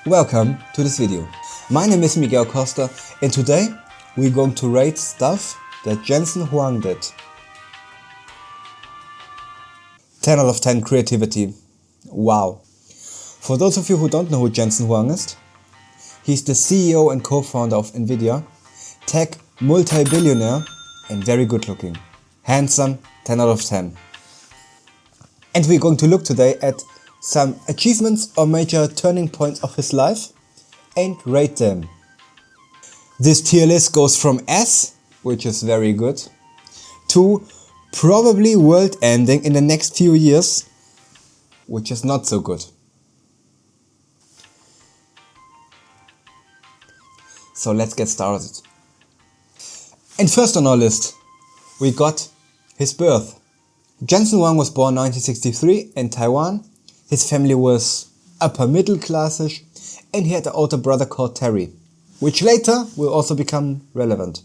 Welcome to this video. My name is Miguel Costa and today we're going to rate stuff that Jensen Huang did. 10 out of 10 creativity. Wow. For those of you who don't know who Jensen Huang is, he's the CEO and co-founder of NVIDIA, tech multi-billionaire and very good looking. Handsome, 10 out of 10. And we're going to look today at some achievements or major turning points of his life and rate them. This tier list goes from S, which is very good, to probably world ending in the next few years, which is not so good. So let's get started. And first on our list, we got his birth. Jensen Huang was born 1963 in Taiwan. His family was upper middle classish and he had an older brother called Terry, which later will also become relevant.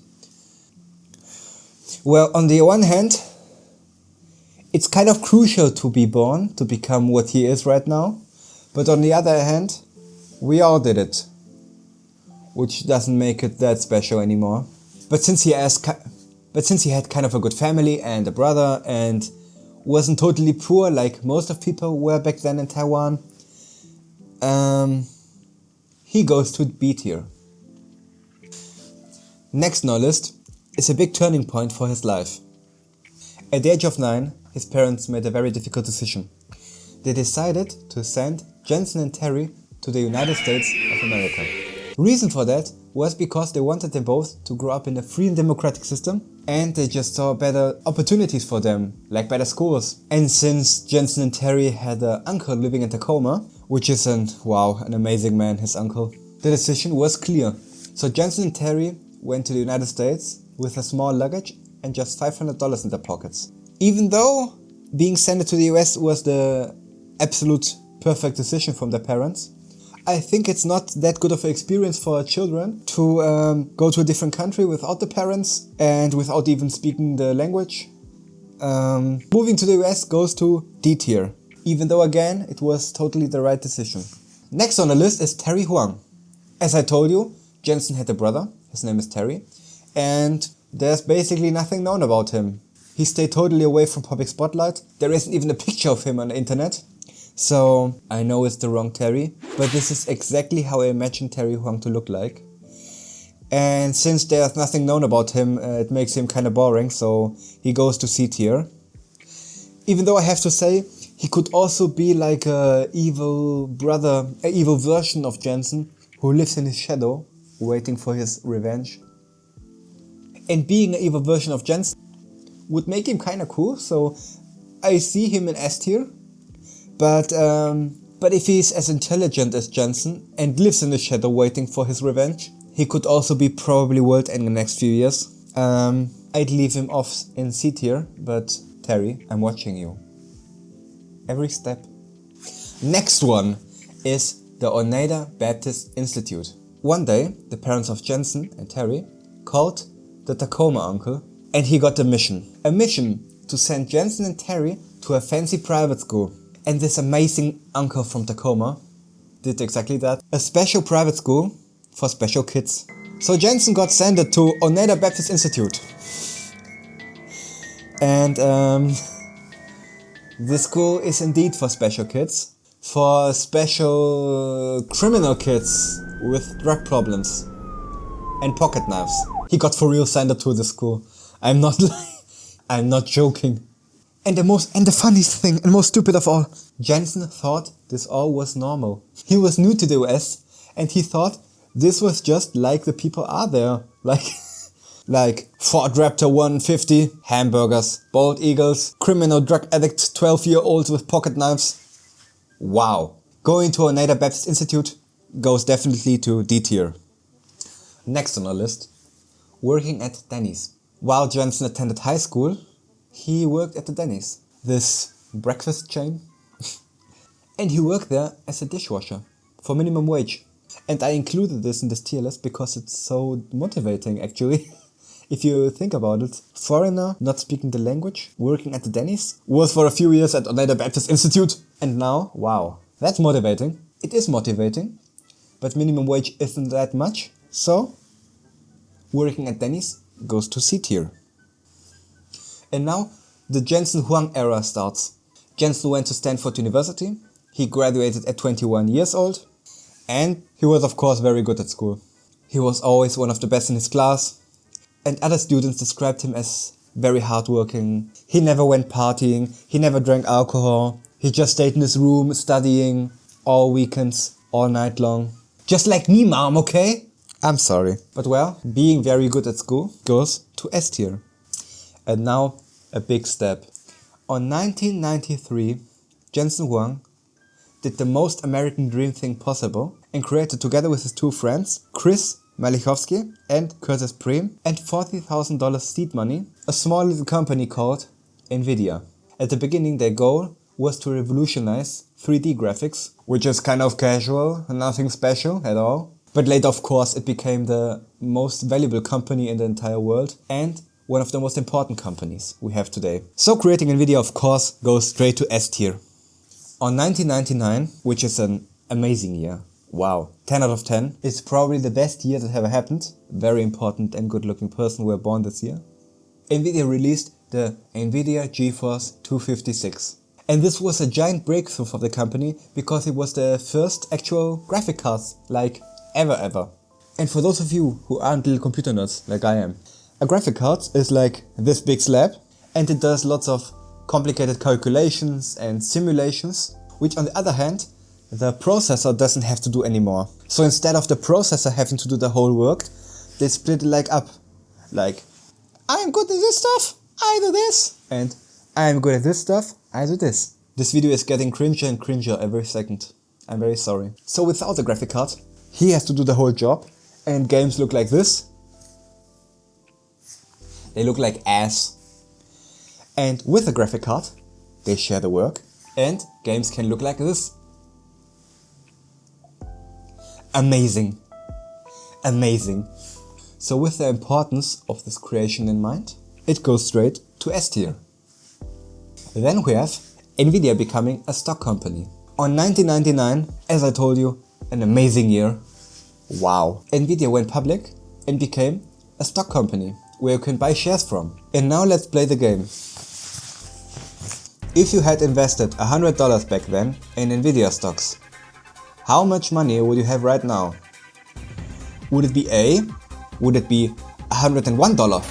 Well, on the one hand, it's kind of crucial to be born to become what he is right now, but on the other hand, we all did it, which doesn't make it that special anymore. But since he had kind of a good family and a brother and wasn't totally poor like most of people were back then in Taiwan, he goes to B tier. Next on our list is a big turning point for his life. At the age of 9, his parents made a very difficult decision. They decided to send Jensen and Terry to the United States of America. Reason for that was because they wanted them both to grow up in a free and democratic system, and they just saw better opportunities for them, like better schools. And since Jensen and Terry had an uncle living in Tacoma, which is an amazing man, his uncle, the decision was clear. So Jensen and Terry went to the United States with a small luggage and just $500 in their pockets. Even though being sent to the US was the absolute perfect decision from their parents, I think it's not that good of an experience for children to go to a different country without the parents and without even speaking the language. Moving to the US goes to D tier, even though again it was totally the right decision. Next on the list is Terry Huang. As I told you, Jensen had a brother, his name is Terry, and there's basically nothing known about him. He stayed totally away from public spotlight. There isn't even a picture of him on the internet. So, I know it's the wrong Terry, but this is exactly how I imagine Terry Huang to look like. And since there's nothing known about him, it makes him kinda boring, so he goes to C tier. Even though I have to say, he could also be like a evil brother, an evil version of Jensen, who lives in his shadow, waiting for his revenge. And being an evil version of Jensen would make him kinda cool, so I see him in S tier. But if he's as intelligent as Jensen and lives in the shadow waiting for his revenge, he could also be probably world in the next few years. I'd leave him off in C tier, but Terry, I'm watching you. Every step. Next one is the Oneida Baptist Institute. One day, the parents of Jensen and Terry called the Tacoma uncle and he got a mission. A mission to send Jensen and Terry to a fancy private school. And this amazing uncle from Tacoma did exactly that. A special private school for special kids. So Jensen got sent to Oneida Baptist Institute. And this school is indeed for special kids. For special criminal kids with drug problems and pocket knives. He got for real sent to the school. I'm not joking. And the funniest thing, and most stupid of all, Jensen thought this all was normal. He was new to the US and he thought this was just like the people are there. Like Ford Raptor 150, hamburgers, bald eagles, criminal drug addict 12-year-olds with pocket knives. Wow. Going to Oneida Baptist Institute goes definitely to D tier. Next on our list, working at Denny's. While Jensen attended high school, he worked at the Denny's, this breakfast chain. And he worked there as a dishwasher for minimum wage. And I included this in this tier list because it's so motivating actually. If you think about it, foreigner, not speaking the language, working at the Denny's, was for a few years at Oneida Baptist Institute, and now, wow, that's motivating. It is motivating, but minimum wage isn't that much, so working at Denny's goes to C tier. And now the Jensen Huang era starts. Jensen went to Stanford University, he graduated at 21 years old, and he was of course very good at school. He was always one of the best in his class, and other students described him as very hardworking. He never went partying, he never drank alcohol, he just stayed in his room studying all weekends, all night long. Just like me, mom, okay? I'm sorry. But well, being very good at school goes to S tier. And now a big step. On 1993, Jensen Huang did the most American dream thing possible and created together with his two friends, Chris Malichovsky and Curtis Preem, and $40,000 seed money, a small little company called NVIDIA. At the beginning their goal was to revolutionize 3D graphics, which is kind of casual, nothing special at all. But later of course it became the most valuable company in the entire world and one of the most important companies we have today. So creating NVIDIA of course goes straight to S tier. On 1999, which is an amazing year, wow, 10 out of 10, it's probably the best year that ever happened. Very important and good looking person were born this year. NVIDIA released the NVIDIA GeForce 256. And this was a giant breakthrough for the company because it was the first actual graphic cards, like ever. And for those of you who aren't little computer nerds like I am, a graphic card is like this big slab and it does lots of complicated calculations and simulations, which on the other hand, the processor doesn't have to do anymore. So instead of the processor having to do the whole work, they split it up. Like, I'm good at this stuff, I do this. And I'm good at this stuff, I do this. This video is getting cringer and cringer every second. I'm very sorry. So without the graphic card, he has to do the whole job and games look like this. They look like ass. And with a graphic card, they share the work and games can look like this. Amazing. Amazing. So with the importance of this creation in mind, it goes straight to S tier. Then we have NVIDIA becoming a stock company. On 1999, as I told you, an amazing year. Wow. NVIDIA went public and became a stock company where you can buy shares from. And now let's play the game. If you had invested $100 back then in NVIDIA stocks, how much money would you have right now? Would it be A? Would it be $101?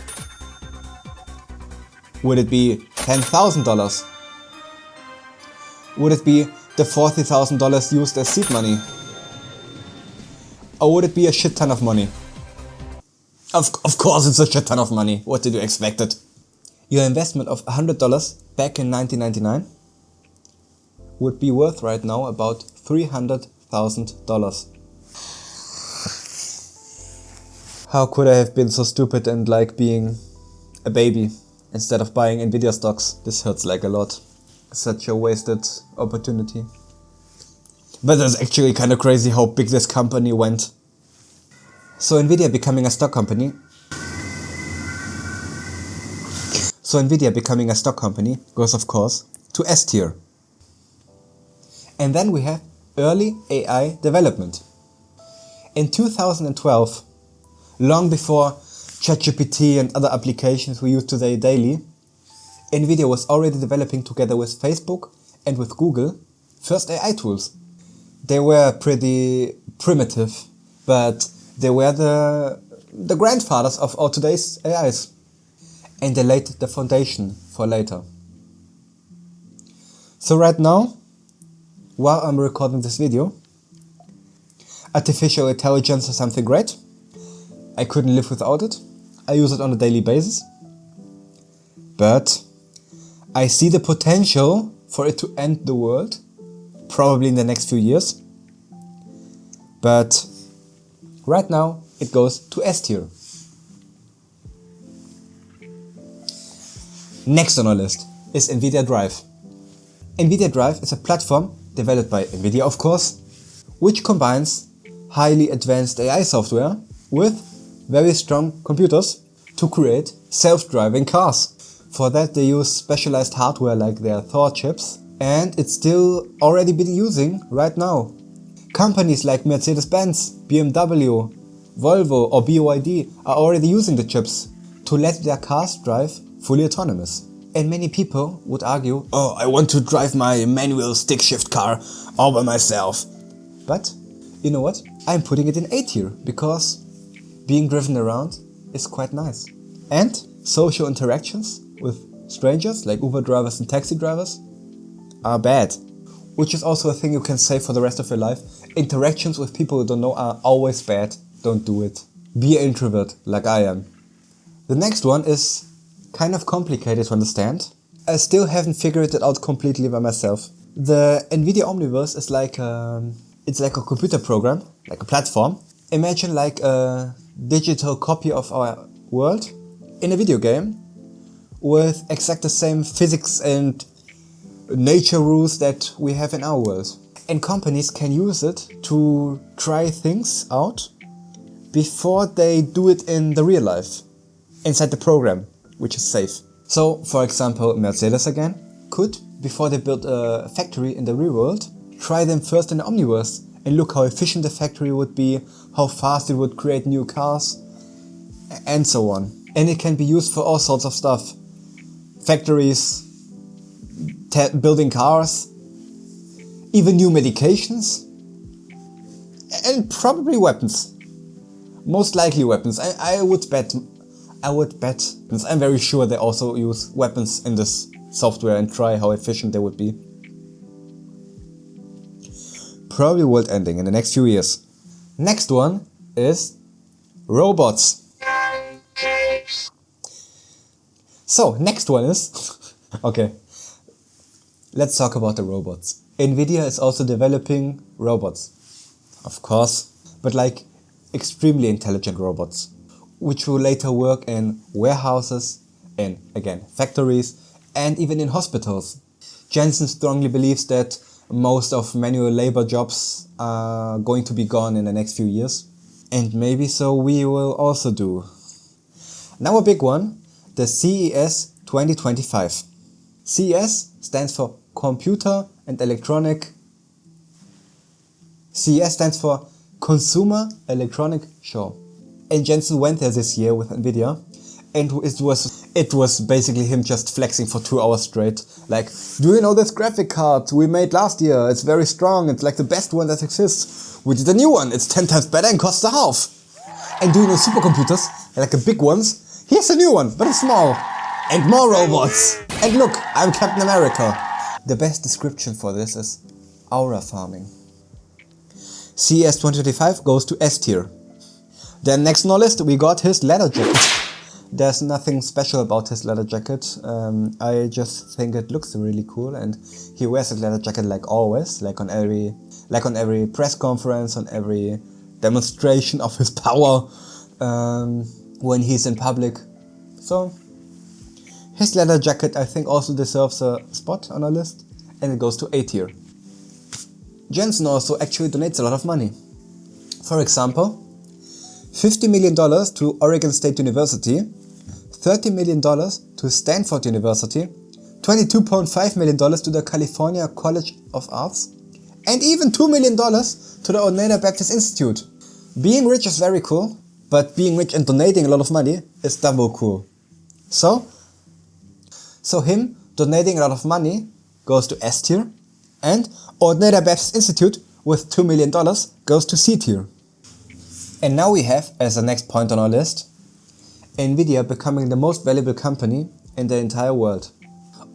Would it be $10,000? Would it be the $40,000 used as seed money? Or would it be a shit ton of money? Of course it's a shit ton of money. What did you expect it? Your investment of $100 back in 1999 would be worth right now about $300,000. How could I have been so stupid and like being a baby instead of buying NVIDIA stocks? This hurts like a lot. Such a wasted opportunity. But it's actually kind of crazy how big this company went. So NVIDIA becoming a stock company goes of course to S tier. And then we have early AI development. In 2012, long before ChatGPT and other applications we use today daily, NVIDIA was already developing together with Facebook and with Google first AI tools. They were pretty primitive, but they were the grandfathers of all today's AIs. And they laid the foundation for later. So right now, while I'm recording this video, artificial intelligence is something great. I couldn't live without it. I use it on a daily basis. But I see the potential for it to end the world, probably in the next few years. But right now it goes to S tier. Next on our list is NVIDIA Drive. NVIDIA Drive is a platform developed by NVIDIA of course, which combines highly advanced AI software with very strong computers to create self-driving cars. For that they use specialized hardware like their Thor chips, and it's still already been using right now. Companies like Mercedes-Benz, BMW, Volvo or BYD are already using the chips to let their cars drive fully autonomous. And many people would argue, oh, I want to drive my manual stick shift car all by myself. But you know what? I'm putting it in A tier because being driven around is quite nice. And social interactions with strangers like Uber drivers and taxi drivers are bad. Which is also a thing you can say for the rest of your life. Interactions with people you don't know are always bad. Don't do it. Be an introvert like I am. The next one is kind of complicated to understand. I still haven't figured it out completely by myself. The NVIDIA Omniverse is it's like a computer program, like a platform. Imagine like a digital copy of our world in a video game with exact the same physics and nature rules that we have in our world. And companies can use it to try things out before they do it in the real life, inside the program, which is safe. So, for example, Mercedes again could, before they build a factory in the real world, try them first in the Omniverse and look how efficient the factory would be, how fast it would create new cars, and so on. And it can be used for all sorts of stuff. Factories, building cars, even new medications, and probably weapons. Most likely weapons. I would bet. I'm very sure they also use weapons in this software and try how efficient they would be. Probably world ending in the next few years. Next one is robots. So, next one is... okay, let's talk about the robots. NVIDIA is also developing robots. Of course, but like extremely intelligent robots, which will later work in warehouses, in, again, factories, and even in hospitals. Jensen strongly believes that most of manual labor jobs are going to be gone in the next few years. And maybe so we will also do. Now a big one, the CES 2025. CES stands for Computer and Electronic. CES stands for Consumer Electronic Show. And Jensen went there this year with NVIDIA, and it was basically him just flexing for 2 hours straight. Like, do you know this graphic card we made last year? It's very strong, it's like the best one that exists. We did a new one, it's 10 times better and costs a half. And do you know supercomputers? Like the big ones? Here's a new one, but it's small. And more robots. And look, I'm Captain America. The best description for this is aura farming. CES 2025 goes to S tier. Then next on our list we got his leather jacket. There's nothing special about his leather jacket. I just think it looks really cool, and he wears a leather jacket like always, like on every press conference, on every demonstration of his power when he's in public. So his leather jacket I think also deserves a spot on our list, and it goes to A tier. Jensen also actually donates a lot of money. For example, $50 million to Oregon State University, $30 million to Stanford University, $22.5 million to the California College of Arts, and even $2 million to the Oneida Baptist Institute. Being rich is very cool, but being rich and donating a lot of money is double cool. So him donating a lot of money goes to S tier, and Oneida Baptist Institute with $2 million goes to C tier. And now we have, as the next point on our list, NVIDIA becoming the most valuable company in the entire world.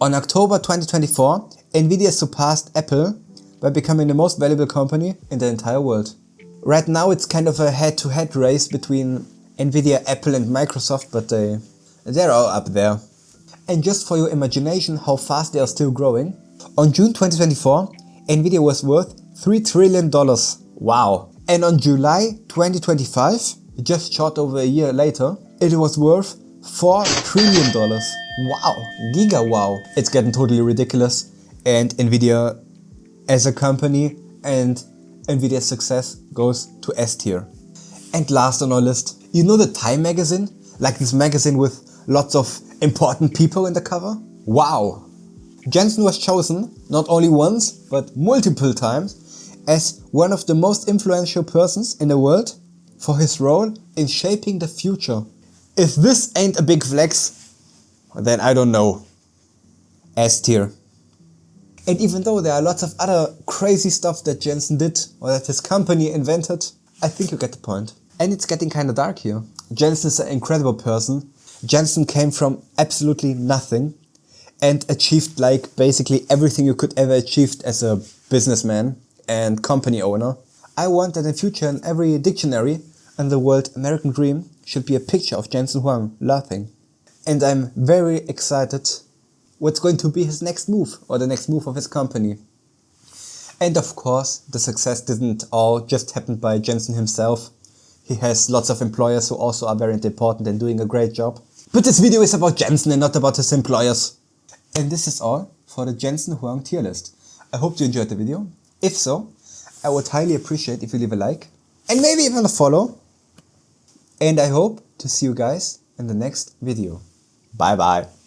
On October 2024, NVIDIA surpassed Apple by becoming the most valuable company in the entire world. Right now it's kind of a head-to-head race between NVIDIA, Apple and Microsoft, but they're all up there. And just for your imagination how fast they are still growing, on June 2024, NVIDIA was worth $3 trillion. Wow! And on July 2025, just short over a year later, it was worth $4 trillion. Wow! Giga wow! It's getting totally ridiculous, and NVIDIA as a company and NVIDIA's success goes to S tier. And last on our list, you know the Time magazine? Like this magazine with lots of important people in the cover? Wow! Jensen was chosen not only once, but multiple times as one of the most influential persons in the world for his role in shaping the future. If this ain't a big flex, then I don't know. S tier. And even though there are lots of other crazy stuff that Jensen did or that his company invented, I think you get the point. And it's getting kinda dark here. Jensen is an incredible person. Jensen came from absolutely nothing and achieved like basically everything you could ever achieve as a businessman and company owner. I want that in future in every dictionary in the world American Dream should be a picture of Jensen Huang laughing. And I'm very excited what's going to be his next move or the next move of his company. And of course, the success didn't all just happen by Jensen himself. He has lots of employers who also are very important and doing a great job. But this video is about Jensen and not about his employers. And this is all for the Jensen Huang tier list. I hope you enjoyed the video. If so, I would highly appreciate if you leave a like and maybe even a follow. And I hope to see you guys in the next video. Bye bye.